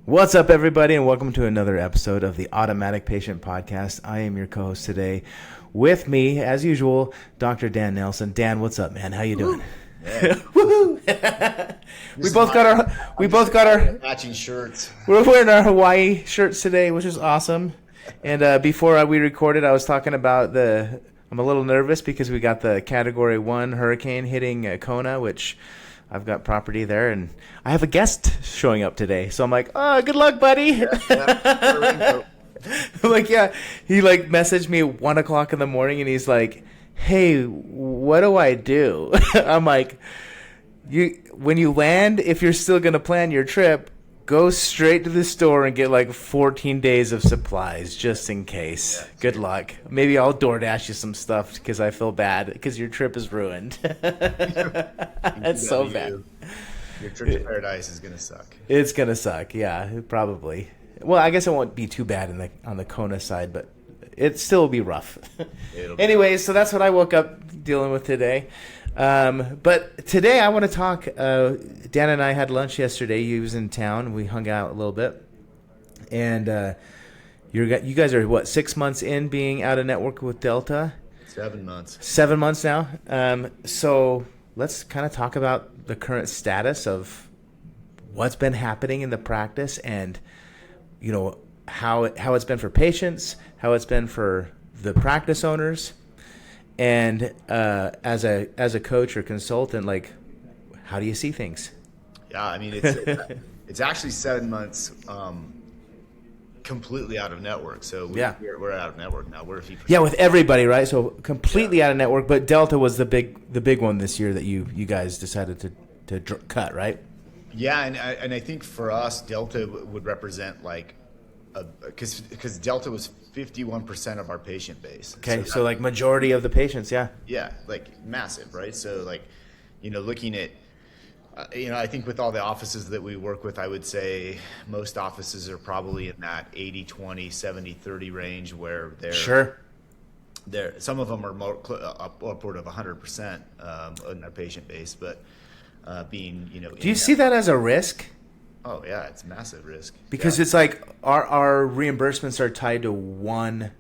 What's up, everybody, and welcome to another episode of the Automatic Patient Podcast. I am your co-host today. With me, as usual, Dr. Dan Nelson. Dan, what's up, man? How you doing? Woohoo! we both got our matching shirts. We're wearing our Hawaii shirts today, which is awesome. And before we recorded, I was talking about I'm a little nervous because we got the Category 1 hurricane hitting Kona, which I've got property there, and I have a guest showing up today. So I'm like, oh, good luck, buddy. Yeah. Like, yeah. He messaged me at 1 o'clock in the morning, and he's like, hey, what do I do? I'm like, when you land, if you're still going to plan your trip, go straight to the store and get 14 days of supplies just in case. Yeah, good luck. Maybe I'll DoorDash you some stuff because I feel bad because your trip is ruined. That's so bad. Your trip to paradise is going to suck. It's going to suck, yeah, probably. Well, I guess it won't be too bad on the Kona side, but it still will be rough. Anyways, so that's what I woke up dealing with today. But today I want to talk. Dan and I had lunch yesterday. He was in town. We hung out a little bit. And you guys are, what, 6 months in being out of network with Delta? 7 months. 7 months now. So let's kind of talk about the current status of what's been happening in the practice and, how it's been for patients, how it's been for the practice owners. And as a coach or consultant, how do you see things? Yeah, I mean, it's actually 7 months completely out of network. So we're out of network now. We're with everybody, right? So completely out of network. But Delta was the big one this year that you guys decided to cut, right? Yeah, and I think for us, Delta would represent because Delta was 51% of our patient base. Okay, so majority of the patients, yeah. Yeah, massive, right? So looking at, I think with all the offices that we work with, I would say most offices are probably in that 80-20, 70-30 range where they're sure. Some of them are more upward of 100% in our patient base, but being Do you see that as a risk? Oh yeah, it's a massive risk. Because it's our reimbursements are tied to one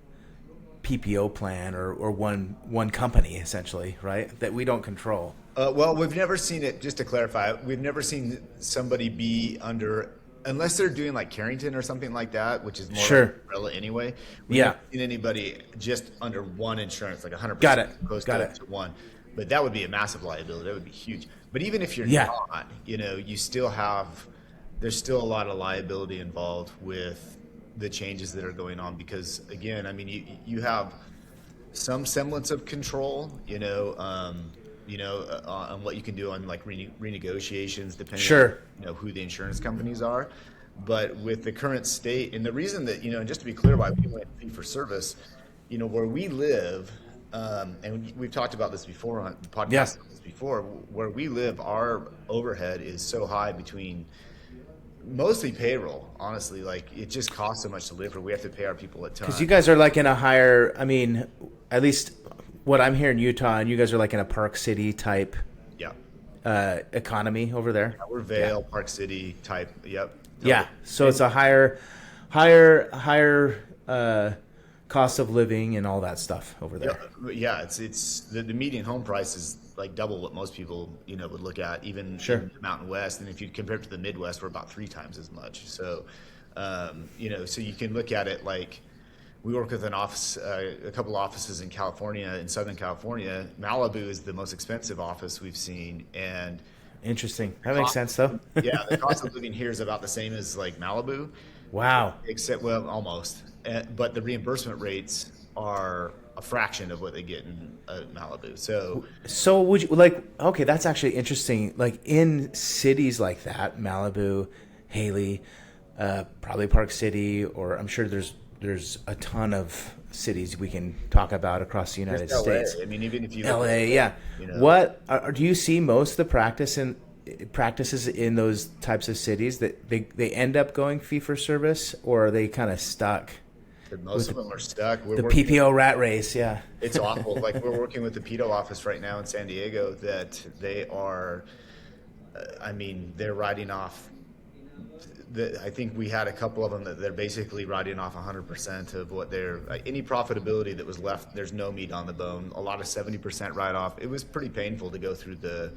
PPO plan or one company essentially, right? That we don't control. Well, we've never seen it. Just to clarify, we've never seen somebody be under, unless they're doing Carrington or something like that, which is more sure. Umbrella anyway. We've never seen anybody just under one insurance, 100%. Got it. To one. But that would be a massive liability. That would be huge. But even if you're not, you still have. There's still a lot of liability involved with the changes that are going on because, again, I mean, you have some semblance of control, on what you can do on renegotiations, depending sure. on who the insurance companies are. But with the current state, and the reason that and just to be clear, why we went fee for service, where we live, and we've talked about this before on the podcast. Before, where we live, our overhead is so high between. Mostly payroll, honestly. It just costs so much to live here. We have to pay our people a ton. Because you guys are in a higher, I mean, at least what I'm here in Utah, and you guys are in a Park City type economy over there. Yeah, we're Vail, Park City type, yep. Yeah, so it's a higher cost of living and all that stuff over there. Yeah, it's the median home price is double what most people would look at, even sure. in the Mountain West. And if you compare it to the Midwest, we're about 3 times as much. So, so you can look at it we work with an office, a couple offices in California, in Southern California. Malibu is the most expensive office we've seen, and interesting. That makes sense, though. Yeah, the cost of living here is about the same as Malibu. Wow. Except, well, almost. But the reimbursement rates are a fraction of what they get in Malibu. So would you okay, that's actually interesting. In cities like that, Malibu, Haley, probably Park City, or I'm sure there's a ton of cities we can talk about across the United States. I mean, even if you LA, yeah. What do you see most of the practices in those types of cities that they end up going fee for service, or are they kind of stuck? Most of them are stuck. The PPO rat race, yeah. It's awful. We're working with the PPO office right now in San Diego that they are, they're writing off I think we had a couple of them that they're basically writing off 100% of what their any profitability that was left. There's no meat on the bone. A lot of 70% write off. It was pretty painful to go through the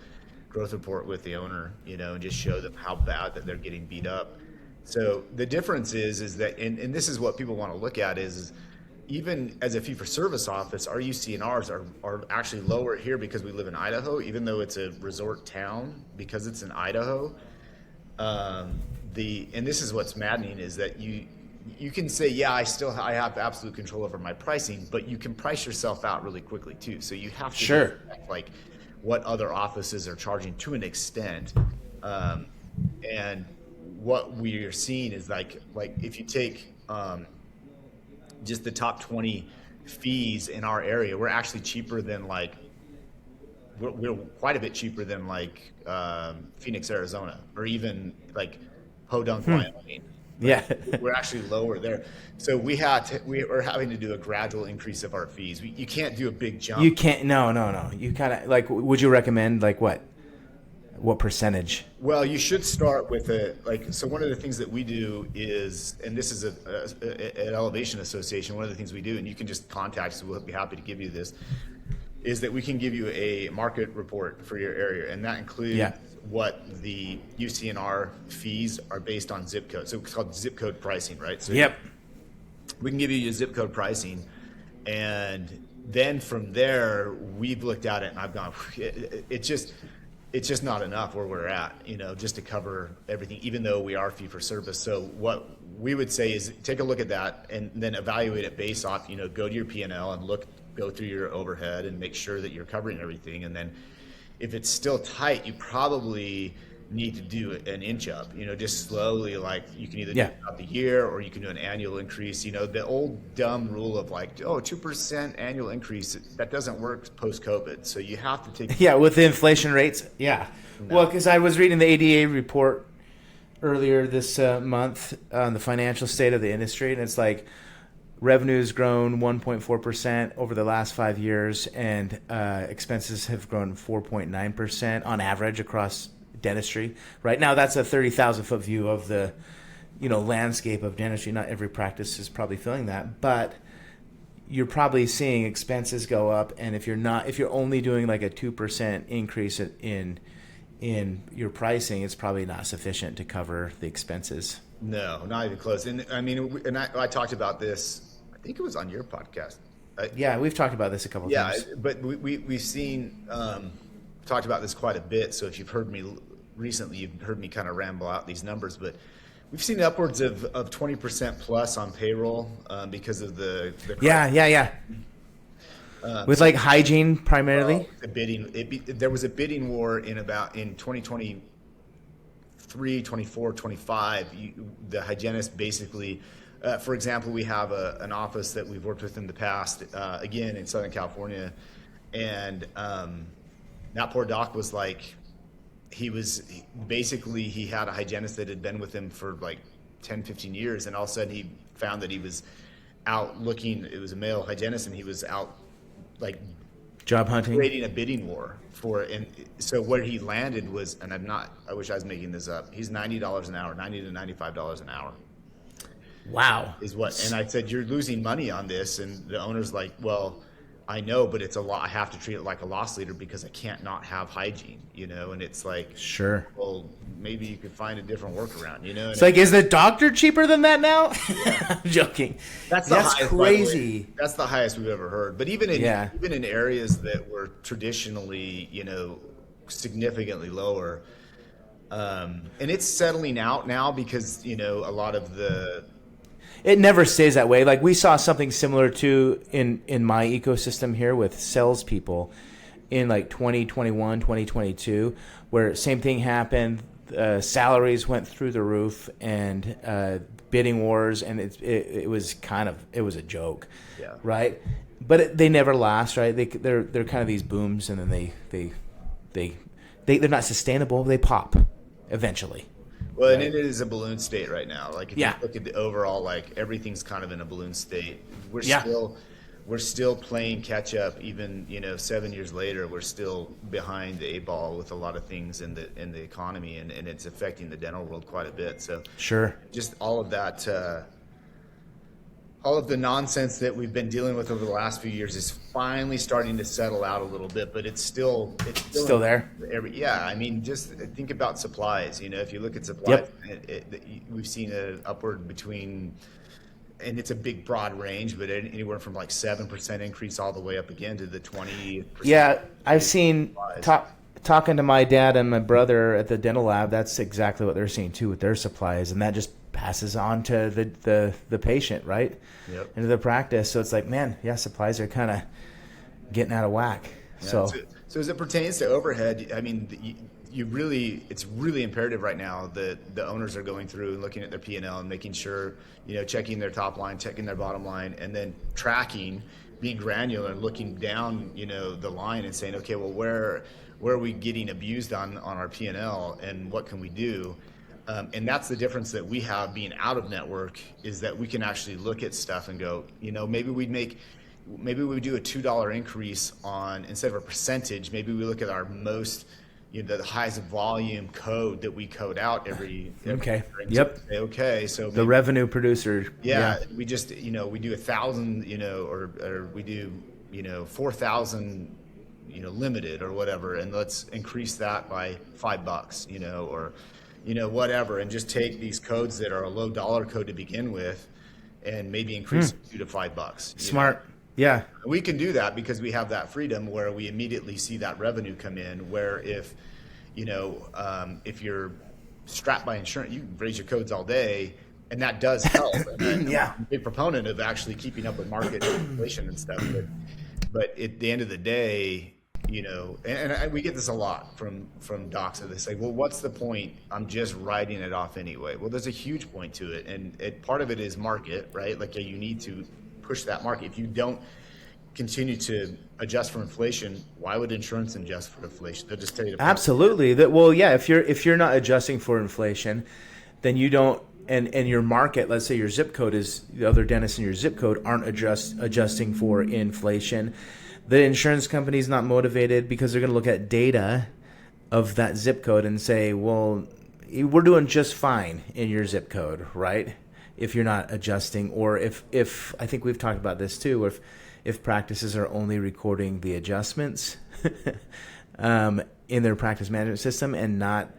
growth report with the owner, and just show them how bad that they're getting beat up. So the difference is that, and this is what people want to look at is even as a fee-for-service office, our UCNRs are actually lower here because we live in Idaho, even though it's a resort town, because it's in Idaho. And this is what's maddening is that you can say, yeah, I have absolute control over my pricing, but you can price yourself out really quickly too. So you have to sure look at, like what other offices are charging to an extent, and what we are seeing is like if you take just the top 20 fees in our area, we're actually cheaper than we're quite a bit cheaper than Phoenix, Arizona, or even like Podunk, Wyoming. Yeah. We're actually lower there. So we're having to do a gradual increase of our fees. You can't do a big jump. You can't. No. You kind of would you recommend what percentage? Well, you should start with so one of the things that we do is, and this is an Elevation Association, one of the things we do, and you can just contact us, we'll be happy to give you this, is that we can give you a market report for your area, and that includes what the UCNR fees are based on zip code. So it's called zip code pricing, right? So we can give you your zip code pricing, and then from there, we've looked at it and I've gone, it's just not enough where we're at, just to cover everything, even though we are fee for service. So what we would say is take a look at that and then evaluate it based off, go to your P&L and go through your overhead and make sure that you're covering everything. And then if it's still tight, you probably need to do an inch up, just slowly, you can either do it throughout the year or you can do an annual increase. The old dumb rule of 2% annual increase, that doesn't work post-COVID. So you have to take... Yeah, with the inflation rates. Yeah. No. Well, because I was reading the ADA report earlier this month on the financial state of the industry, and it's revenue's grown 1.4% over the last 5 years, and expenses have grown 4.9% on average across dentistry. Right now, that's a 30,000-foot view of the, landscape of dentistry. Not every practice is probably feeling that, but you're probably seeing expenses go up. And if you're only doing a 2% increase in your pricing, it's probably not sufficient to cover the expenses. No, not even close. And I talked about this. I think it was on your podcast. Yeah, we've talked about this a couple of times. Yeah, but we've seen talked about this quite a bit. So if you've heard me recently, you've heard me kind of ramble out these numbers. But we've seen upwards of 20% plus on payroll because of the yeah. With hygiene primarily. There was a bidding war in 2023, 24, 25. The hygienist basically. For example, we have an office that we've worked with in the past, again in Southern California, and that poor doc was he had a hygienist that had been with him for 10, 15 years, and all of a sudden he found that he was out looking. It was a male hygienist, and he was out job hunting, creating a bidding war for it. And so where he landed was, and I wish I was making this up. He's $90 an hour, $90 to $95 an hour. Wow. Is what, and I said, you're losing money on this, and the owner's like, well, I know, but it's a lot. I have to treat it like a loss leader because I can't not have hygiene, and it's sure. Well, maybe you could find a different workaround, It's is the doctor cheaper than that now? I'm joking. That's crazy. That's the highest we've ever heard. But even in areas that were traditionally, significantly lower, and it's settling out now because a lot of the. It never stays that way. We saw something similar to in my ecosystem here with salespeople in 2021, 2022, where same thing happened. Salaries went through the roof and bidding wars, and it was a joke, right? But they never last, right? They're kind of these booms, and then they're not sustainable. They pop eventually. Well, and it is a balloon state right now. If you look at the overall, everything's kind of in a balloon state. We're we're still playing catch up. Even 7 years later, we're still behind the eight ball with a lot of things in the economy, and it's affecting the dental world quite a bit. So Sure. just all of that. All of the nonsense that we've been dealing with over the last few years is finally starting to settle out a little bit, but it's still there. I mean, just think about supplies. If you look at supplies, we've seen an upward between, and it's a big broad range, but anywhere from like 7% increase all the way up again to the 20%. Yeah, I've seen talking to my dad and my brother at the dental lab. That's exactly what they're seeing too with their supplies, and that just passes on to the patient, right? Yep. Into the practice. So it's like, man, yeah, supplies are kind of getting out of whack. Yeah, so as it pertains to overhead, I mean, it's really imperative right now that the owners are going through and looking at their P&L and making sure, checking their top line, checking their bottom line, and then tracking, being granular and looking down, the line and saying, okay, well, where are we getting abused on our P&L, and what can we do? And that's the difference that we have being out of network, is that we can actually look at stuff and go, maybe we would do a $2 increase on, instead of a percentage, maybe we look at our most, the highest volume code that we code out every okay. Yep. Okay. So the revenue producer. Yeah. We just, we do 1,000, or we do, 4,000, limited or whatever. And let's increase that by $5, or, whatever, and just take these codes that are a low dollar code to begin with and maybe increase it to $5. Smart. Yeah. We can do that because we have that freedom where we immediately see that revenue come in, where if you're strapped by insurance, you can raise your codes all day, and that does help. Yeah. I'm a big proponent of actually keeping up with market inflation and stuff. But at the end of the day, and we get this a lot from docs that they say, well, what's the point? I'm just writing it off anyway. Well, there's a huge point to it. And part of it is market, right? Like you need to push that market. If you don't continue to adjust for inflation, why would insurance adjust for inflation? They'll just tell you to absolutely. Well, yeah, if you're not adjusting for inflation, then you don't, and your market, let's say your zip code is, the other dentists in your zip code aren't adjusting for inflation. The insurance company is not motivated because they're going to look at data of that zip code and say, well, we're doing just fine in your zip code, right? If you're not adjusting, or if I think we've talked about this too, if practices are only recording the adjustments in their practice management system and not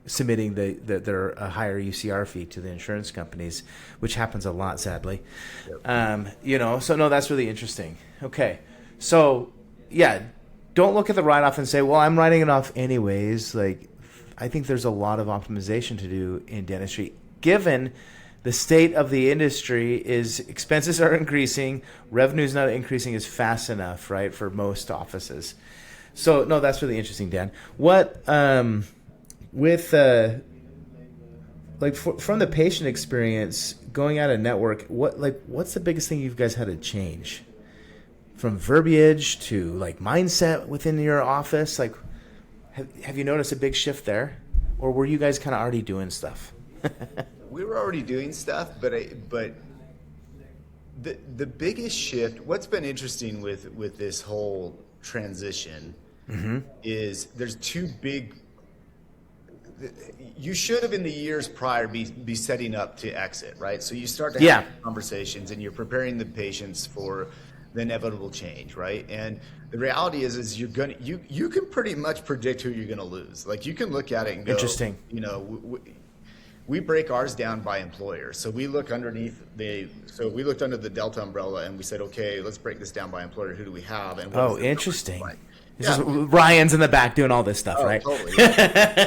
submitting their higher UCR fee to the insurance companies, which happens a lot, sadly. Yep. So no, that's really interesting. Okay. So yeah, don't look at the write-off and say, well, I'm writing it off anyways. Like, I think there's a lot of optimization to do in dentistry, given the state of the industry is expenses are increasing, revenue's not increasing as fast enough, right, for most offices. So no, that's really interesting, Dan. What, with from the patient experience going out of network, what's the biggest thing you guys had to change, from verbiage to mindset within your office? Have you noticed a big shift there, or were you guys kind of already doing stuff? We were already doing stuff, but the biggest shift, what's been interesting with this whole transition, is there's two big. You should have, in the years prior, be setting up to exit, right? So you start to have conversations, and you're preparing the patients for the inevitable change, right? And the reality is you can pretty much predict who you're gonna lose. You can look at it and go, interesting. We break ours down by employer. So we look underneath we looked under the Delta umbrella, and we said, okay, let's break this down by employer. Who do we have? And interesting. This is Ryan's in the back doing all this stuff, right? Totally.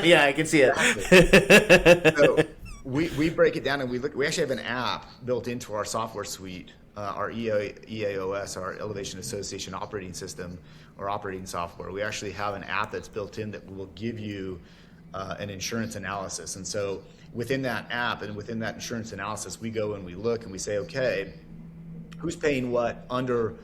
Yeah, I can see it. Exactly. So we break it down, and we actually have an app built into our software suite, our EAOS, our Elevation Association operating system or operating software. We actually have an app that's built in that will give you an insurance analysis. And so within that app and within that insurance analysis, we go and we look and we say, okay, who's paying what under,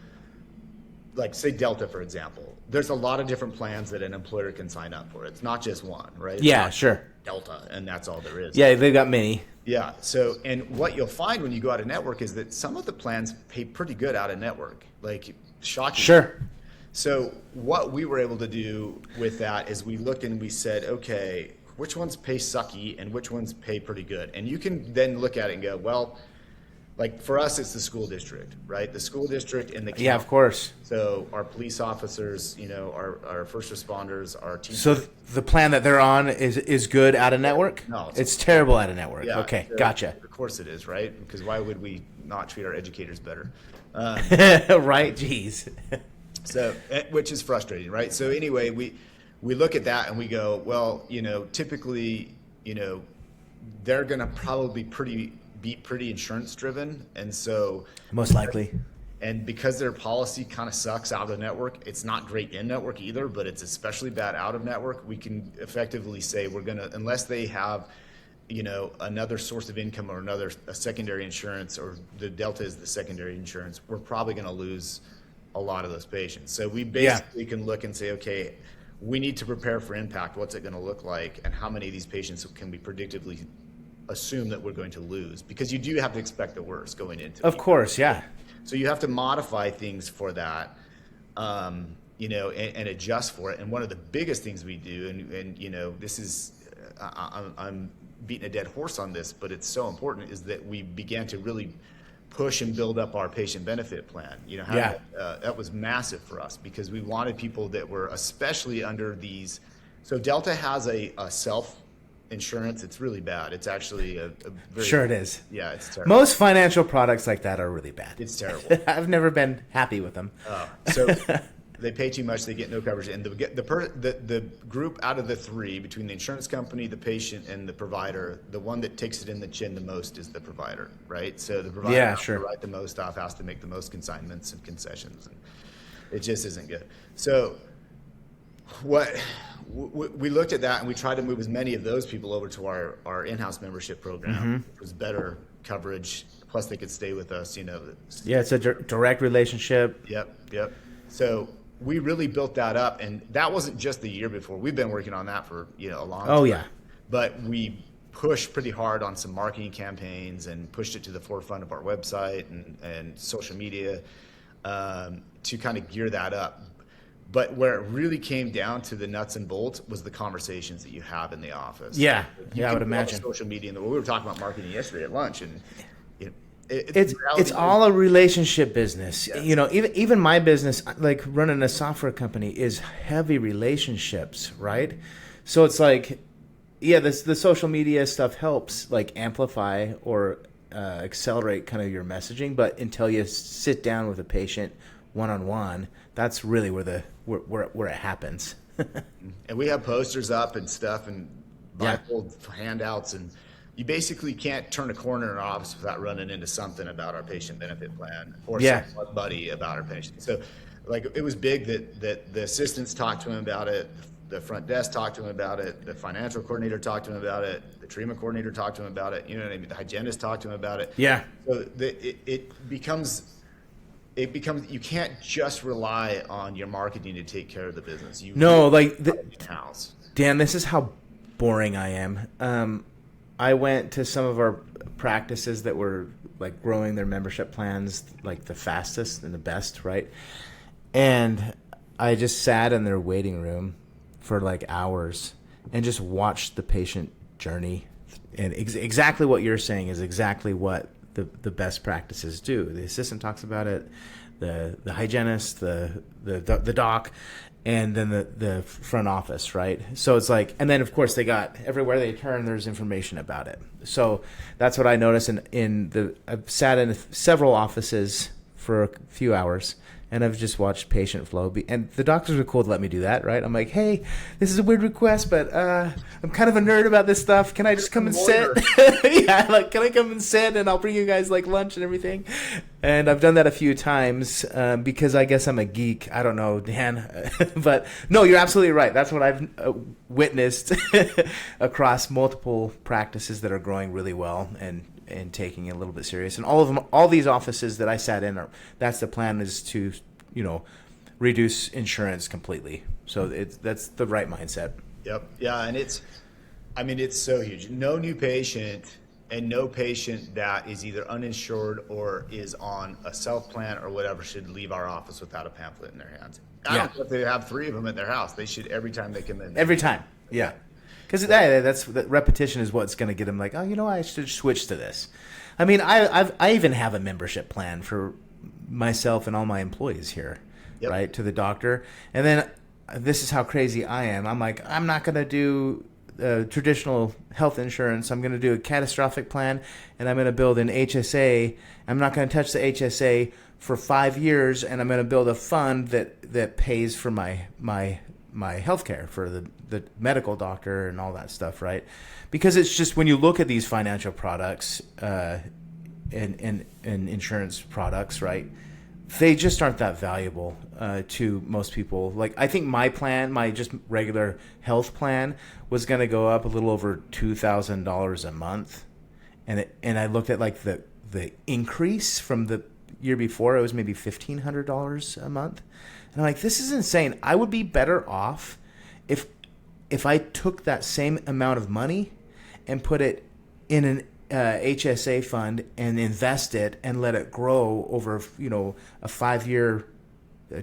say Delta, for example. There's a lot of different plans that an employer can sign up for. It's not just one, right? Yeah, sure. Delta, and that's all there is. Yeah, they've got many. Yeah. So, and what you'll find when you go out of network is that some of the plans pay pretty good out of network, like shocking. Sure. So what we were able to do with that is we looked and we said, okay, which ones pay sucky and which ones pay pretty good? And you can then look at it and go, well, like for us, it's the school district, right? The school district and the county. Yeah, of course. So our police officers, you know, our first responders, our teachers. So the plan that they're on is good out of network? No, it's terrible out of network. Yeah, okay, so gotcha. Of course it is, right? Because why would we not treat our educators better? Right? Jeez. So, which is frustrating, right? So anyway, we look at that and we go, well, you know, typically, you know, they're going to probably be pretty insurance driven, and so most likely. And because their policy kind of sucks out of the network, it's not great in network either, but it's especially bad out of network. We can effectively say we're going to, unless they have, you know, another source of income or a secondary insurance, or the Delta is the secondary insurance, we're probably going to lose a lot of those patients. So we basically can look and say, okay, we need to prepare for impact. What's it going to look like, and how many of these patients can we predictively assume that we're going to lose? Because you do have to expect the worst going into it. Of course, yeah. So you have to modify things for that, you know, and adjust for it. And one of the biggest things we do, and you know, this is, I'm beating a dead horse on this, but it's so important, is that we began to really push and build up our patient benefit plan. You know, that was massive for us, because we wanted people that were especially under these. So Delta has a self insurance. It's really bad. It's actually a very, sure it is. Yeah, it's terrible. Most financial products like that are really bad. It's terrible. I've never been happy with them. So they pay too much, they get no coverage. And the group out of the three, between the insurance company, the patient, and the provider, the one that takes it in the chin the most is the provider, right? So the provider has to write the most off, has to make the most consignments and concessions, and it just isn't good. So we looked at that, and we tried to move as many of those people over to our in-house membership program. It was better coverage, plus they could stay with us, you know. Yeah, it's a direct relationship. Yep. So we really built that up, and that wasn't just the year before. We've been working on that for, you know, a long time. Oh, yeah. But we pushed pretty hard on some marketing campaigns and pushed it to the forefront of our website and social media to kind of gear that up. But where it really came down to the nuts and bolts was the conversations that you have in the office. Yeah, I would imagine. Social media, we were talking about marketing yesterday at lunch, and you know, it's all a relationship business. Yes. You know, even my business, like running a software company, is heavy relationships, right? So it's like, yeah, the social media stuff helps like amplify or accelerate kind of your messaging, but until you sit down with a patient one-on-one, that's really where it happens. And we have posters up and stuff, and bifold handouts, and you basically can't turn a corner in our office without running into something about our patient benefit plan or somebody about our patient. So, like, it was big that the assistants talked to him about it, the front desk talked to him about it, the financial coordinator talked to him about it, the treatment coordinator talked to him about it. You know what I mean? The hygienist talked to him about it. Yeah. So it becomes you can't just rely on your marketing to take care of the business. House. Dan, this is how boring I am. I went to some of our practices that were like growing their membership plans like the fastest and the best, right? And I just sat in their waiting room for like hours and just watched the patient journey. And exactly what you're saying is exactly what the best practices do. The assistant talks about it, the hygienist, the doc, and then the front office, right? So it's like, and then of course they got everywhere they turn, there's information about it. So that's what I noticed I've sat in several offices for a few hours, and I've just watched patient flow. And the doctors were cool to let me do that, right? I'm like, hey, this is a weird request, but I'm kind of a nerd about this stuff. Can I just come and sit? Yeah, like, can I come and sit, and I'll bring you guys like lunch and everything? And I've done that a few times because I guess I'm a geek. I don't know, Dan. But no, you're absolutely right. That's what I've witnessed across multiple practices that are growing really well and taking it a little bit serious. And all these offices that I sat in, that's the plan, is to, you know, reduce insurance completely. So that's the right mindset. Yep. Yeah. And it's so huge. No new patient And no patient that is either uninsured or is on a self plan or whatever should leave our office without a pamphlet in their hands. I don't care if they have 3 of them at their house. They should every time they come in. Every time. Yeah. Because that repetition is what's going to get them like, oh, you know, I should switch to this. I mean, I even have a membership plan for myself and all my employees here, right, to the doctor. And then this is how crazy I am. I'm like, I'm not going to do traditional health insurance. I'm going to do a catastrophic plan, and I'm going to build an HSA. I'm not going to touch the HSA for 5 years, and I'm going to build a fund that pays for my health care for the medical doctor and all that stuff, right? Because it's just when you look at these financial products and insurance products, right, they just aren't that valuable to most people. Like, I think my plan, my just regular health plan, was going to go up a little over $2,000 a month, and I looked at like the increase from the year before. It was maybe $1,500 a month, and I'm like, this is insane. I would be better off if I took that same amount of money and put it in an HSA fund and invest it and let it grow over, you know, a 5-year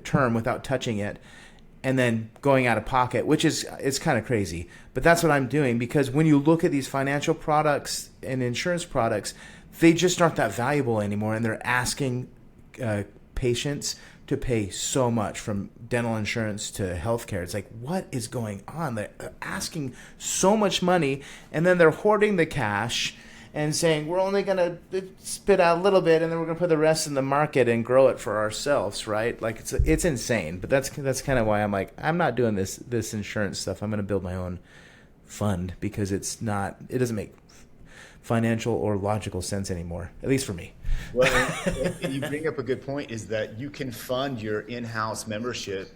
term without touching it, and then going out of pocket, which is, it's kind of crazy. But that's what I'm doing, because when you look at these financial products and insurance products, they just aren't that valuable anymore, and they're asking patients to pay so much, from dental insurance to healthcare. It's like, what is going on? They're asking so much money, and then they're hoarding the cash and saying, we're only going to spit out a little bit, and then we're going to put the rest in the market and grow it for ourselves, right? Like, it's insane. But that's kind of why I'm like, I'm not doing this insurance stuff. I'm going to build my own fund, because it doesn't make financial or logical sense anymore, at least for me. Well, and you bring up a good point, is that you can fund your in-house membership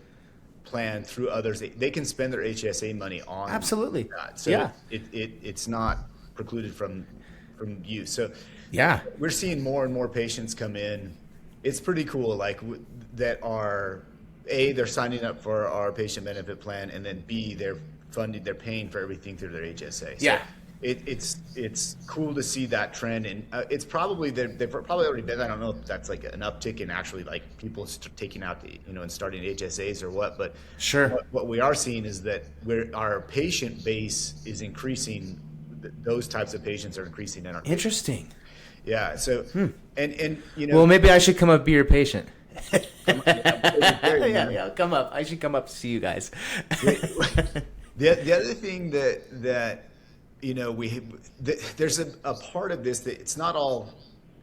plan through others. They can spend their HSA money on Absolutely. that. So it's not precluded from you. So yeah, we're seeing more and more patients come in. It's pretty cool, like that are they're signing up for our patient benefit plan, and then B, they're paying for everything through their HSA. So yeah. It's cool to see that trend, and it's probably they've probably already been. I don't know if that's like an uptick in actually like people taking out and starting HSAs or what, but sure. What we are seeing is that our patient base is increasing. Those types of patients are increasing in our Interesting. Yeah. So and well, maybe I should come up be your patient. yeah, come up. I should come up to see you guys. The other thing that there's a part of this that it's not all,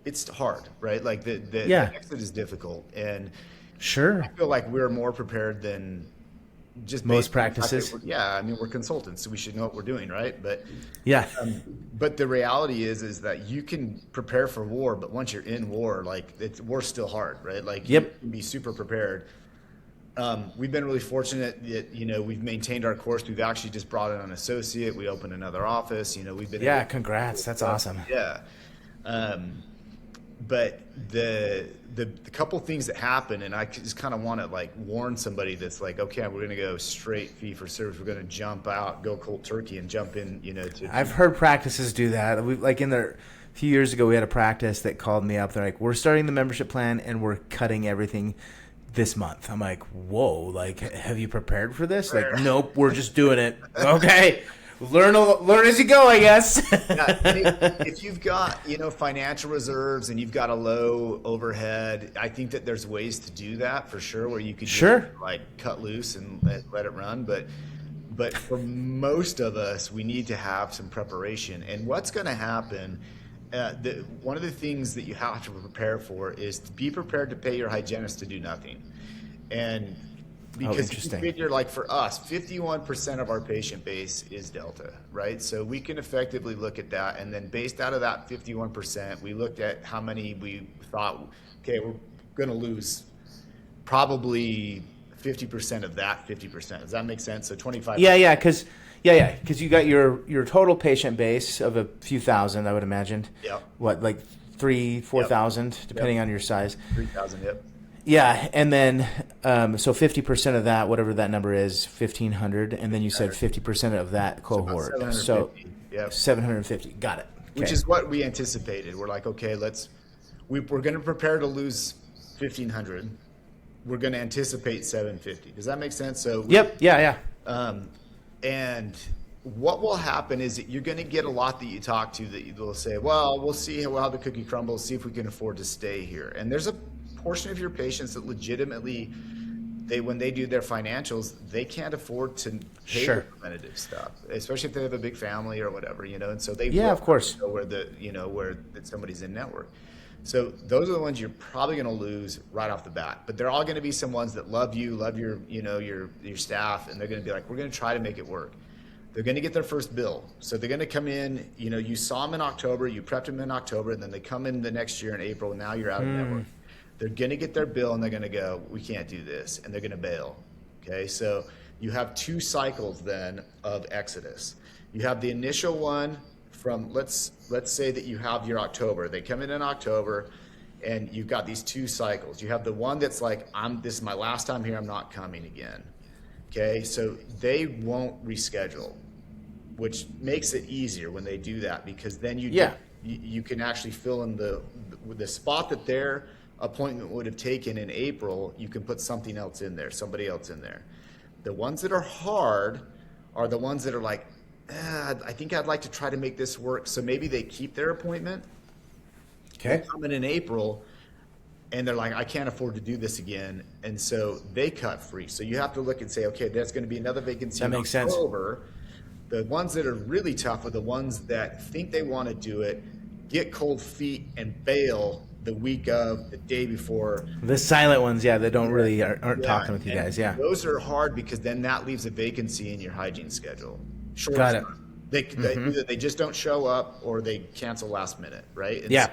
it's hard, right? Like the exit is difficult, and sure, I feel like we're more prepared than just most practices. I mean, we're consultants, so we should know what we're doing, right? But yeah, but the reality is that you can prepare for war, but once you're in war, like war's still hard, right? Like you can be super prepared. We've been really fortunate that we've maintained our course. We've actually just brought in an associate. We opened another office. We've been congrats. That's awesome. Yeah, but the couple things that happen, and I just kind of want to like warn somebody that's like, okay, we're going to go straight fee for service. We're going to jump out, go cold turkey, and jump in. I've heard practices do that. A few years ago, we had a practice that called me up. They're like, we're starting the membership plan, and we're cutting everything this month. I'm like, whoa, like, have you prepared for this? Like, nope, we're just doing it. Okay. Learn as you go, I guess. If you've got, financial reserves and you've got a low overhead, I think that there's ways to do that for sure, where you could just, like cut loose and let it run. But for most of us, we need to have some preparation. And what's going to happen, one of the things that you have to prepare for is to be prepared to pay your hygienist to do nothing. And because you figure, like for us, 51% of our patient base is Delta, right? So we can effectively look at that, and then based out of that 51%, we looked at how many we thought, okay, we're going to lose probably 50% of that 50%. Does that make sense? So 25%. Yeah, because you got your total patient base of a few thousand, I would imagine. Yep. What, like 4,000, depending on your size. 3,000. Yep. Yeah, and then so 50% of that, whatever that number is, 1,500, and then you said 50% of that cohort. So 750. Got it. which Okay. is what we anticipated. We're like, okay, we're going to prepare to lose 1,500. We're going to anticipate 750. Does that make sense? So Yep. Yeah. Yeah. and what will happen is that you're going to get a lot that you talk to that they'll say, well, we'll see how the cookie crumbles, see if we can afford to stay here. And there's a portion of your patients that legitimately, when they do their financials, they can't afford to pay Sure. the preventative stuff, especially if they have a big family or whatever, and so they Yeah, will of course. go where somebody's in network. So those are the ones you're probably going to lose right off the bat. But they're all going to be some ones that love you, love your staff, and they're going to be like, we're going to try to make it work. They're going to get their first bill. So they're going to come in, you saw them in October, you prepped them in October, and then they come in the next year in April, and now you're out of network. They're going to get their bill, and they're going to go, we can't do this, and they're going to bail. Okay, so you have 2 cycles then of exodus. You have the initial one from, let's say that you have your October. They come in October, and you've got these 2 cycles. You have the one that's like, this is my last time here, I'm not coming again. Okay, so they won't reschedule, which makes it easier when they do that, because then you can actually fill in the spot that their appointment would have taken in April. You can put something else in there, somebody else in there. The ones that are hard are the ones that are like, I think I'd like to try to make this work. So maybe they keep their appointment. Okay. They come in April, and they're like, I can't afford to do this again. And so they cut free. So you have to look and say, okay, there's going to be another vacancy That makes sense. over. The ones that are really tough are the ones that think they want to do it, get cold feet, and bail the week of, the day before. The silent ones, yeah, that don't really aren't talking with you guys. Yeah. Those are hard because then that leaves a vacancy in your hygiene schedule. Short Got it. They either they just don't show up or they cancel last minute, right? And Yeah.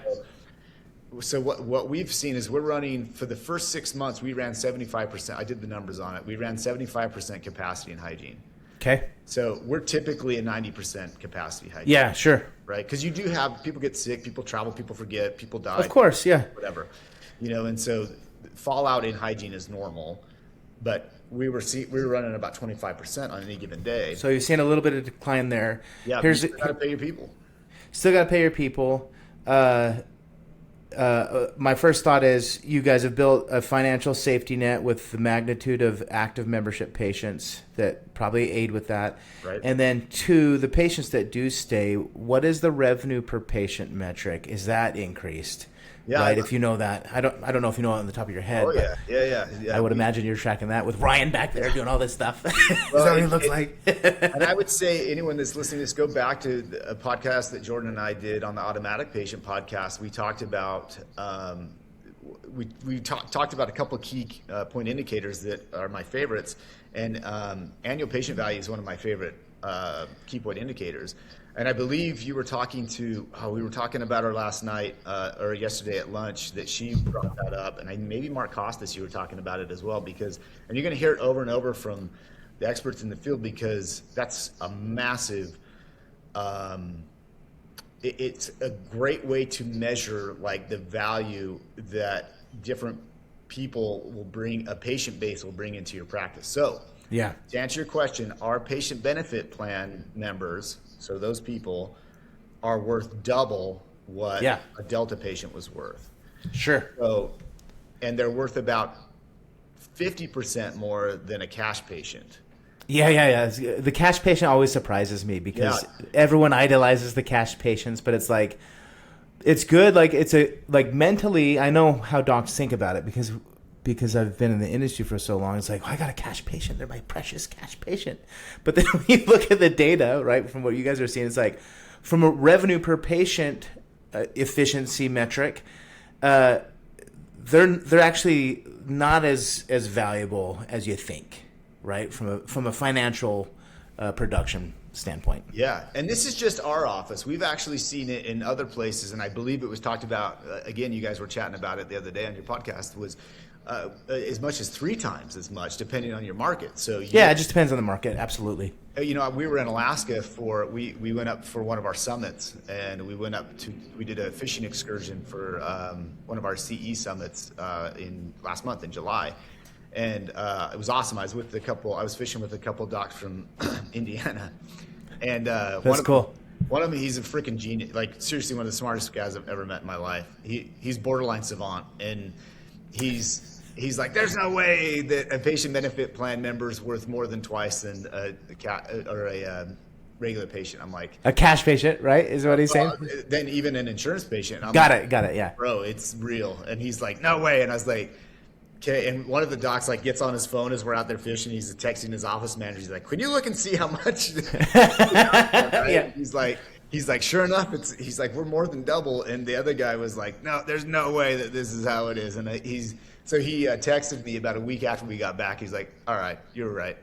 So what we've seen is we're running, for the first 6 months, we ran 75%. I did the numbers on it. We ran 75% capacity in hygiene. Okay. So we're typically a 90% capacity hygiene. Yeah, sure. Right? Because you do have people get sick, people travel, people forget, people die. Of course, yeah. Whatever. And so fallout in hygiene is normal, but we were running about 25% on any given day. So you're seeing a little bit of decline there. Yeah, you got to pay your people. Still got to pay your people. My first thought is you guys have built a financial safety net with the magnitude of active membership patients that probably aid with that. Right. And then 2, the patients that do stay, what is the revenue per patient metric? Is that increased? Yeah, right. If you know that, I don't know if you know it on the top of your head. Oh but yeah. I would imagine you're tracking that with Ryan back there doing all this stuff. Is Well, that what he looks like? And I would say anyone that's listening to this, go back to a podcast that Jordan and I did on the Automatic Patient podcast. We talked about we talked about a couple of key point indicators that are my favorites, and annual patient value is one of my favorite key point indicators. And I believe you were talking to, we were talking about her last night or yesterday at lunch, that she brought that up. And maybe Mark Costas, you were talking about it as well, and you're going to hear it over and over from the experts in the field, because that's a massive, it's a great way to measure like the value that different people will bring, a patient base will bring into your practice. So Yeah. to answer your question, our patient benefit plan members, so those people, are worth double what a Delta patient was worth. Sure. So, and they're worth about 50% more than a cash patient. Yeah. The cash patient always surprises me because everyone idolizes the cash patients, but it's like, it's good. Like mentally, I know how docs think about it because I've been in the industry for so long. It's like, I got a cash patient. They're my precious cash patient. But then when you look at the data, right, from what you guys are seeing, it's like from a revenue per patient efficiency metric, they're actually not as valuable as you think, right, from a financial production standpoint. Yeah, and this is just our office. We've actually seen it in other places, and I believe it was talked about, again, you guys were chatting about it the other day on your podcast, was as much as 3 times as much, depending on your market. So it just depends on the market. Absolutely. We were in Alaska we went up for one of our summits, and we did a fishing excursion for one of our CE summits last month in July. And it was awesome. I was fishing with a couple docs from Indiana. And That's cool. One of them, he's a freaking genius. Like seriously, one of the smartest guys I've ever met in my life. He's borderline savant, and he's like, there's no way that a patient benefit plan member is worth more than twice than a regular patient. I'm like, A cash patient, right? Is what he's saying? then even an insurance patient. I'm Got like, it, yeah. bro, it's real. And he's like, no way. And I was like, okay. And one of the docs like gets on his phone as we're out there fishing. He's texting his office manager. He's like, can you look and see how much? Yeah. He's like, sure enough, he's like, we're more than double. And the other guy was like, no, there's no way that this is how it is. And so he texted me about a week after we got back. He's like, all right, you were right.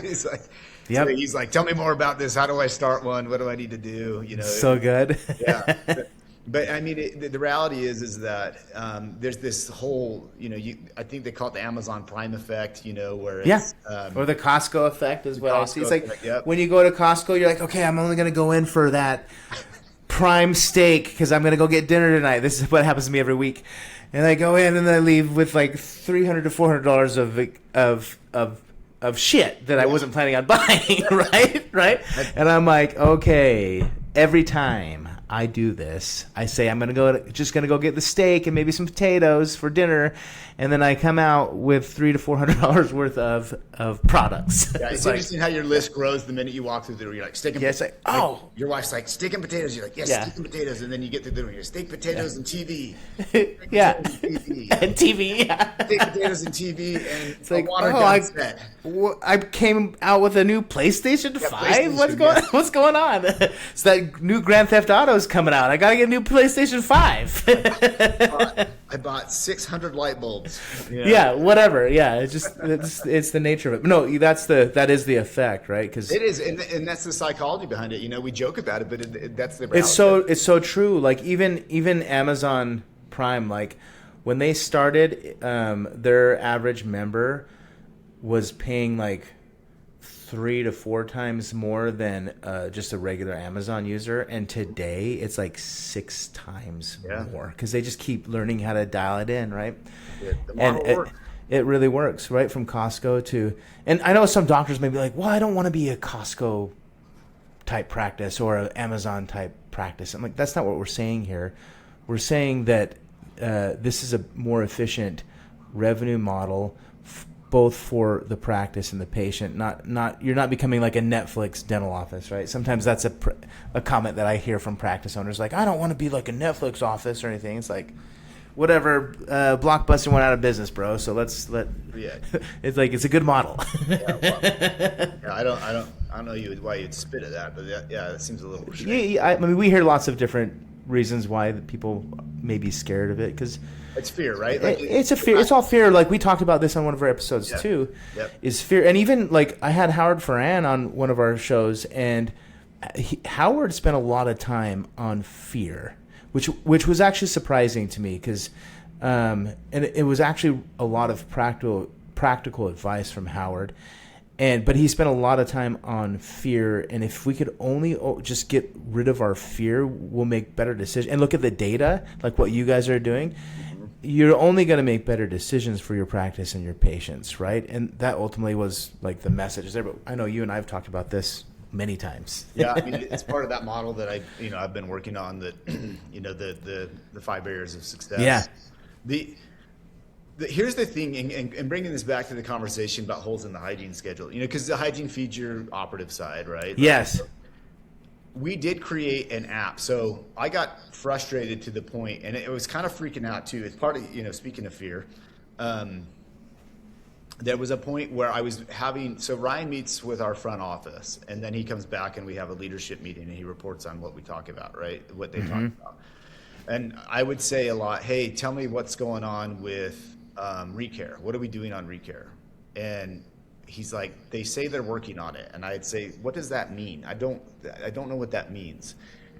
He's like, Yep. so he's like, tell me more about this. How do I start one? What do I need to do? You know, So good. yeah. But I mean, the reality is that there's this whole, you know, I think they call it the Amazon Prime effect, you know, where it's, or the Costco effect is what I see. It's like effect, yep. when you go to Costco, you're like, okay, I'm only going to go in for that prime steak because I'm going to go get dinner tonight. This is what happens to me every week. And I go in and I leave with like $300 to $400 of shit that I wasn't planning on buying, right? And I'm like, okay, every time I do this, I say I'm just gonna go get the steak and maybe some potatoes for dinner, and then I come out with $300 to $400 worth of products. Yeah, it's interesting how your list grows the minute you walk through the door. You're like, steak and potatoes. Like, oh. Your wife's like, steak and potatoes. You're like, yes, steak and potatoes. And then you get through the door. You're steak, potatoes, and TV. Yeah. And TV. Yeah. Steak, potatoes, and TV, and it's like, water gun set. I came out with a new PlayStation 5. PlayStation, What's going on? It's that new Grand Theft Auto is coming out. I gotta get a new PlayStation 5. I bought 600 light bulbs. Yeah, whatever. Yeah, it's the nature of it. No, that is the effect, right? Because it is, and that's the psychology behind it. You know, we joke about it, but that's the reality. It's so true. Like even Amazon Prime, like when they started, their average member was paying like 3 to 4 times more than just a regular Amazon user, and today it's like 6 times more because they just keep learning how to dial it in, right? Yeah, the model works. It really works, right? From Costco to, and I know some doctors may be like, well, I don't want to be a Costco type practice or an Amazon type practice. I'm like, that's not what we're saying here. We're saying that this is a more efficient revenue model, both for the practice and the patient. Not you're not becoming like a Netflix dental office, right? Sometimes that's a comment that I hear from practice owners, like, I don't want to be like a Netflix office or anything. It's like, whatever, Blockbuster went out of business, bro. So it's like, it's a good model. I don't know why you'd spit at that, but that seems a little strange. Yeah, I mean, we hear lots of different reasons why people may be scared of it, because it's fear, right? Like, it's a fear. It's all fear. Like we talked about this on one of our episodes too. Yep. Is fear, and even like I had Howard Ferran on one of our shows, and Howard spent a lot of time on fear, which was actually surprising to me, because and it was actually a lot of practical advice from Howard. But he spent a lot of time on fear, and if we could only just get rid of our fear, we'll make better decisions. And look at the data, like what you guys are doing. You're only going to make better decisions for your practice and your patients, right? And that ultimately was like the message there. But I know you and I have talked about this many times. Yeah, I mean, it's part of that model that I've been working on. That the 5 barriers of success. Yeah. Here's the thing, and bringing this back to the conversation about holes in the hygiene schedule, because the hygiene feeds your operative side, right? Yes. We did create an app. So I got frustrated to the point, and it was kind of freaking out too. It's part of, speaking of fear, there was a point where I was so Ryan meets with our front office, and then he comes back and we have a leadership meeting, and he reports on what we talk about, right? What they talk about. And I would say a lot, hey, tell me what's going on with recare. What are we doing on recare? And he's like, they say they're working on it. And I'd say, what does that mean? I don't know what that means.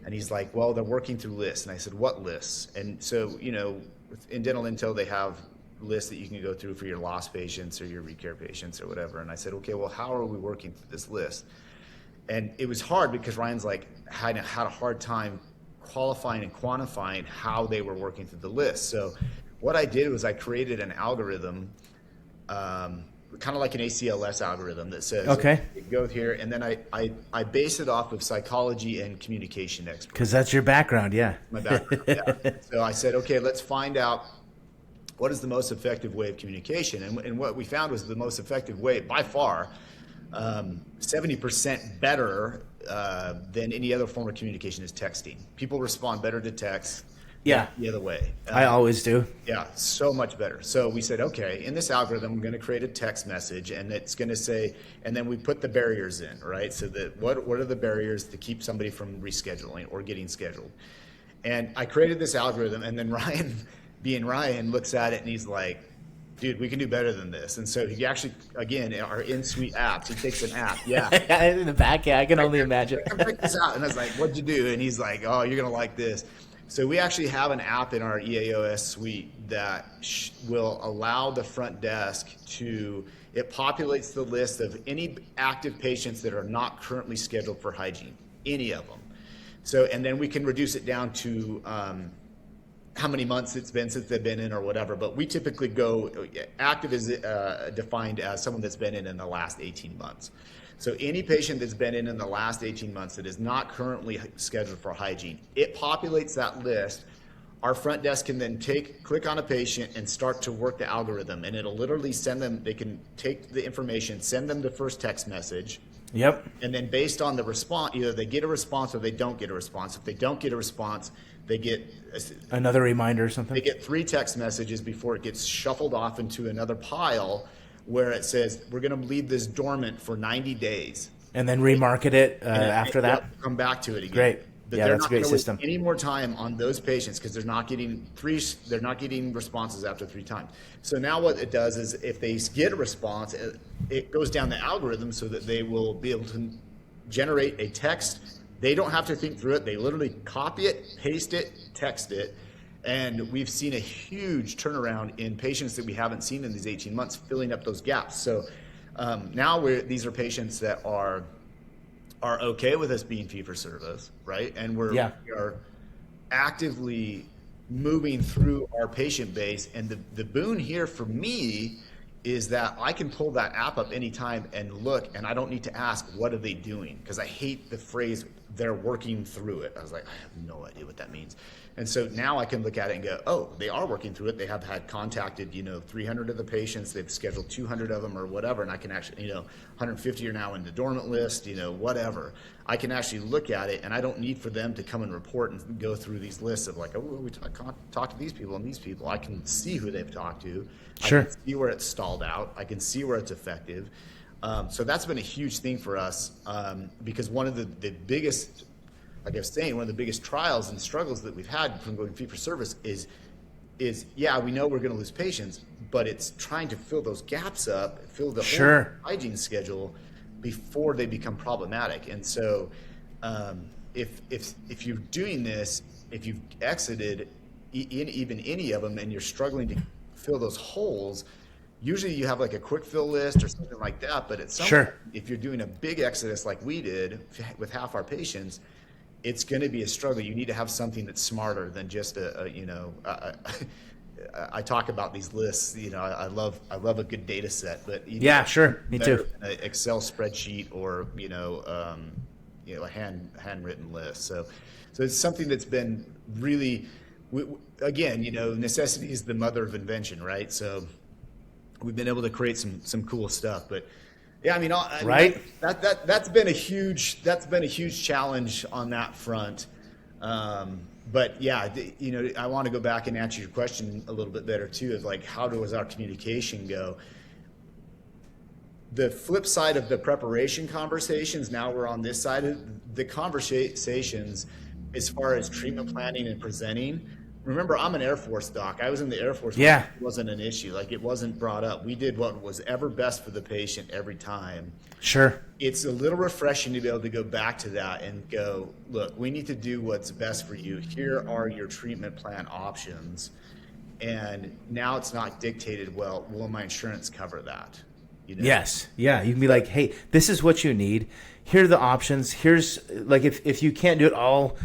And he's like, well, they're working through lists. And I said, what lists? And so, in Dental Intel, they have lists that you can go through for your lost patients or your recare patients or whatever. And I said, okay, well, how are we working through this list? And it was hard because Ryan's like had a hard time qualifying and quantifying how they were working through the list. So what I did was I created an algorithm kind of like an ACLS algorithm that says, Okay. go here. And then I base it off of psychology and communication experts. Because that's your background, yeah. My background, yeah. So I said, okay, let's find out what is the most effective way of communication. And what we found was the most effective way by far, 70% better than any other form of communication is texting. People respond better to text. Yeah. The other way. I always do. Yeah, so much better. So we said, okay, in this algorithm, we're going to create a text message, and it's going to say, and then we put the barriers in, right? So that what are the barriers to keep somebody from rescheduling or getting scheduled? And I created this algorithm, and then Ryan, being Ryan, looks at it and he's like, dude, we can do better than this. And so he actually, again, our in-suite apps, he takes an app. Yeah. In the back, yeah, I can only imagine. Check this out. And I was like, what'd you do? And he's like, oh, you're going to like this. So we actually have an app in our EAOS suite that will allow the front desk it populates the list of any active patients that are not currently scheduled for hygiene, any of them. So, and then we can reduce it down to how many months it's been since they've been in or whatever. But we typically go, active is defined as someone that's been in the last 18 months. So any patient that's been in the last 18 months that is not currently scheduled for hygiene, it populates that list. Our front desk can then click on a patient and start to work the algorithm, and it'll literally send them, they can take the information, send them the first text message. Yep. And then based on the response, either they get a response or they don't get a response. If they don't get a response, they get another reminder or something. They get 3 text messages before it gets shuffled off into another pile where it says, we're going to leave this dormant for 90 days. And then remarket it after that? Yep, come back to it again. Great. But yeah, that's a great system. Any more time on those patients because they're not getting responses after 3 times. So now what it does is if they get a response, it goes down the algorithm so that they will be able to generate a text. They don't have to think through it. They literally copy it, paste it, text it. And we've seen a huge turnaround in patients that we haven't seen in these 18 months, filling up those gaps. So now these are patients that are okay with us being fee for service, right? And we are actively moving through our patient base. And the boon here for me is that I can pull that app up anytime and look, and I don't need to ask, what are they doing? Because I hate the phrase, they're working through it. I was like, I have no idea what that means. And so now I can look at it and go, oh, they are working through it. They have had contacted, 300 of the patients. They've scheduled 200 of them or whatever. And I can actually, 150 are now in the dormant list, whatever. I can actually look at it, and I don't need for them to come and report and go through these lists of like, oh, we talked to these people and these people. I can see who they've talked to. Sure. I can see where it's stalled out. I can see where it's effective. So that's been a huge thing for us because one of the biggest, like I was saying, one of the biggest trials and struggles that we've had from going fee for service is yeah, we know we're going to lose patients, but it's trying to fill those gaps up, fill the whole hygiene schedule before they become problematic. And so if you're doing this, if you've exited even any of them and you're struggling to fill those holes, usually you have like a quick fill list or something like that. But at some point, if you're doing a big exodus like we did with half our patients, it's going to be a struggle. You need to have something that's smarter than just I talk about these lists. I love a good data set, but me too. An Excel spreadsheet or a handwritten list. So it's something that's been really, again, necessity is the mother of invention, right? So we've been able to create some cool stuff, but. Yeah, that's been a huge challenge on that front. But yeah, I want to go back and answer your question a little bit better too. Of like, how does our communication go? The flip side of the preparation conversations. Now we're on this side of the conversations, as far as treatment planning and presenting. Remember, I'm an Air Force doc. I was in the Air Force. Yeah. It wasn't an issue. Like, it wasn't brought up. We did what was ever best for the patient every time. Sure. It's a little refreshing to be able to go back to that and go, look, we need to do what's best for you. Here are your treatment plan options. And now it's not dictated, well, will my insurance cover that? Yes. Yeah. You can be like, hey, this is what you need. Here are the options. Here's, like, if you can't do it all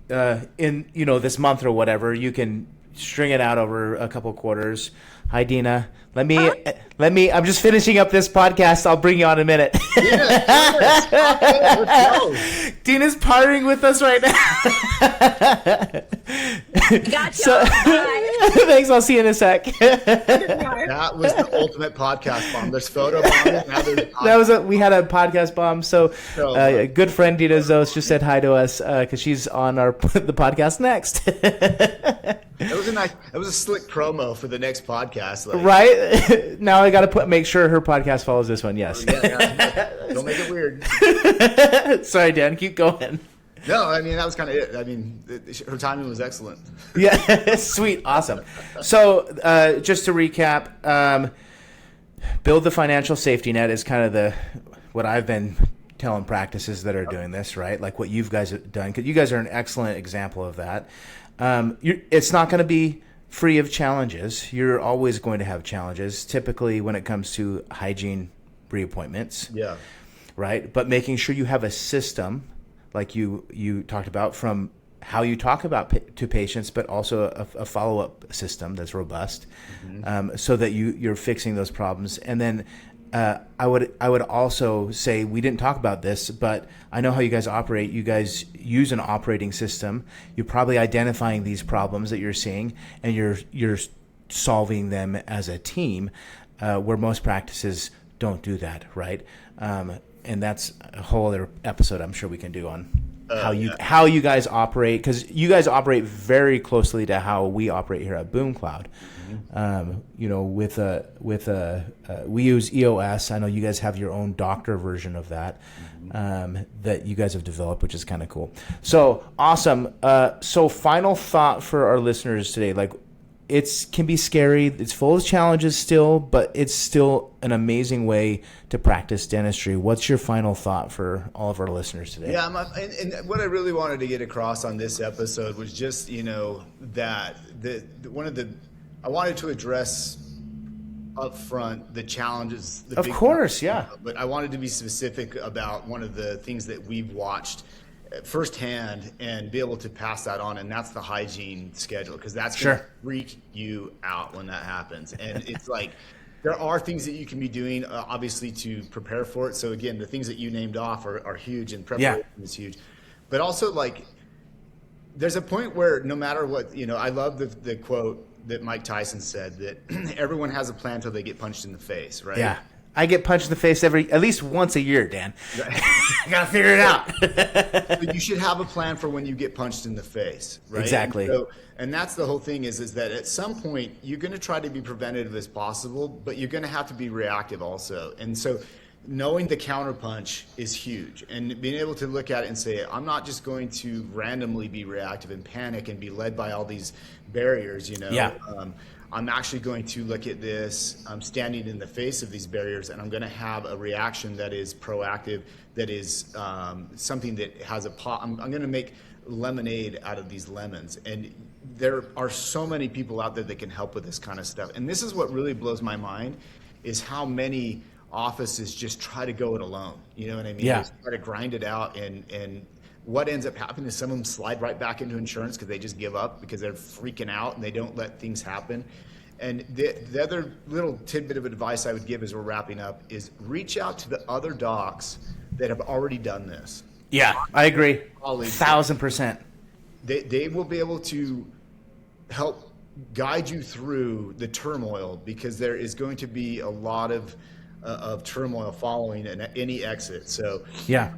in this month or whatever, you can string it out over a couple quarters. Hi, Dina. Let me. I'm just finishing up this podcast. I'll bring you on in a minute. Let's go. Dina's partying with us right now. Gotcha. Thanks. I'll see you in a sec. That was the ultimate podcast bomb. There's photo bombing. We had a podcast bomb. So, a good friend Dina Zos just said hi to us because she's on the podcast next. It was a slick promo for the next podcast. Right? Now I got to make sure her podcast follows this one. Yes. Don't make it weird. Sorry, Dan. Keep going. No, I mean, that was kind of it. I mean, her timing was excellent. Yeah. Sweet. Awesome. So just to recap, build the financial safety net is kind of what I've been telling practices that are doing this, right? Like what you guys have done, because you guys are an excellent example of that. It's not going to be free of challenges. You're always going to have challenges, typically when it comes to hygiene reappointments. Yeah. Right? But making sure you have a system, like you talked about, from how you talk about to patients, but also a follow-up system that's robust, so that you're fixing those problems. And then I would also say, we didn't talk about this, but I know how you guys operate. You guys use an operating system. You're probably identifying these problems that you're seeing, and you're solving them as a team, where most practices don't do that, right? And that's a whole other episode I'm sure we can do on how you guys operate, because you guys operate very closely to how we operate here at Boom Cloud. We use EOS. I know you guys have your own doctor version of that, that you guys have developed, which is kind of cool. So awesome. So final thought for our listeners today, like, can be scary. It's full of challenges still, but it's still an amazing way to practice dentistry. What's your final thought for all of our listeners today? Yeah, and what I really wanted to get across on this episode was just, that I wanted to address up front the challenges. Of course, yeah. But I wanted to be specific about one of the things that we've watched firsthand and be able to pass that on, and that's the hygiene schedule, because that's going to freak you out when that happens. And it's like, there are things that you can be doing, obviously, to prepare for it. So again, the things that you named off are huge, and preparation is huge. But also, like, there's a point where no matter what, I love the quote that Mike Tyson said, that everyone has a plan until they get punched in the face, right? Yeah. I get punched in the face at least once a year, Dan. I gotta figure it out. But you should have a plan for when you get punched in the face, right? Exactly. And that's the whole thing is that at some point you're going to try to be preventative as possible, but you're going to have to be reactive also. And so knowing the counterpunch is huge, and being able to look at it and say, I'm not just going to randomly be reactive and panic and be led by all these barriers, Yeah. I'm actually going to look at this, I'm standing in the face of these barriers, and I'm going to have a reaction that is proactive, that is something that has I'm going to make lemonade out of these lemons. And there are so many people out there that can help with this kind of stuff. And this is what really blows my mind, is how many offices just try to go it alone. You know what I mean? Yeah. Just try to grind it out, and what ends up happening is some of them slide right back into insurance because they just give up because they're freaking out and they don't let things happen. And the other little tidbit of advice I would give as we're wrapping up is reach out to the other docs that have already done this. Yeah, I agree. 1,000%. They will be able to help guide you through the turmoil, because there is going to be a lot of turmoil following any exit. So yeah.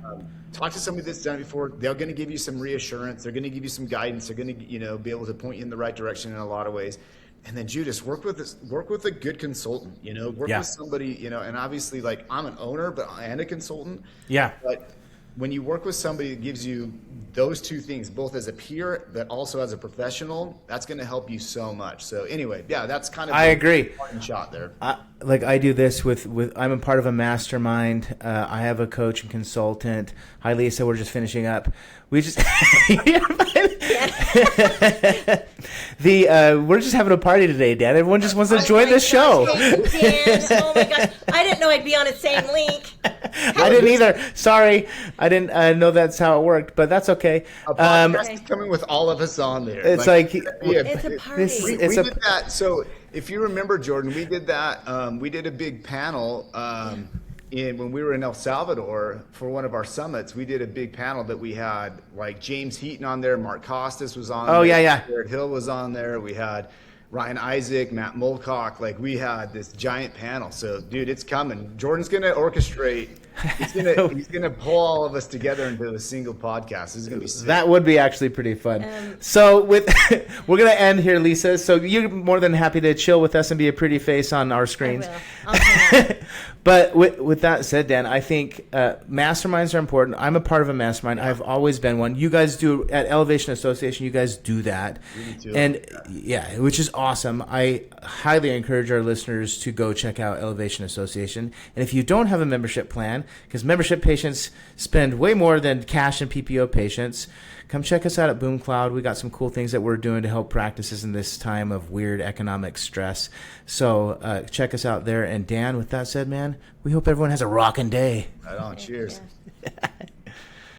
Talk to somebody that's done it before. They're going to give you some reassurance. They're going to give you some guidance. They're going to, be able to point you in the right direction in a lot of ways. And then Judas, work with a good consultant. Work with somebody. And obviously, like, I'm an owner, and a consultant. Yeah. But when you work with somebody that gives you those two things, both as a peer but also as a professional, that's going to help you so much. So anyway, yeah, that's kind of I agree. Shot there. I do this with I'm a part of a mastermind. I have a coach and consultant. Hi, Lisa. We're just finishing up. We just We're just having a party today, Dan. Everyone just wants to join my this show. gosh, hey, Dan. Oh my gosh. I didn't know I'd be on the same link. I didn't either. Sorry, I didn't know that's how it worked, but that's okay. A podcast is coming with all of us on there. It's like It's a party. We did that. So if you remember, Jordan, we did that. We did a big panel when we were in El Salvador for one of our summits. We did a big panel that we had like James Heaton on there, Mark Costas was on. Oh, there, yeah. Jared Hill was on there. We had Ryan Isaac, Matt Mulcock. Like we had this giant panel. So, dude, it's coming. Jordan's gonna orchestrate. He's gonna pull all of us together into a single podcast. This is gonna be sick. That would be actually pretty fun. So we're gonna end here, Lisa. So you're more than happy to chill with us and be a pretty face on our screens. I will. I'll hang out. But with that said, Dan, I think masterminds are important. I'm a part of a mastermind. I've always been one. You guys do at Elevation Association. You guys do that, and yeah, which is awesome. I highly encourage our listeners to go check out Elevation Association. And if you don't have a membership plan, because membership patients spend way more than cash and PPO patients, come check us out at Boom Cloud. We got some cool things that we're doing to help practices in this time of weird economic stress. So check us out there. And Dan, with that said, man, we hope everyone has a rockin' day. Right on. Cheers.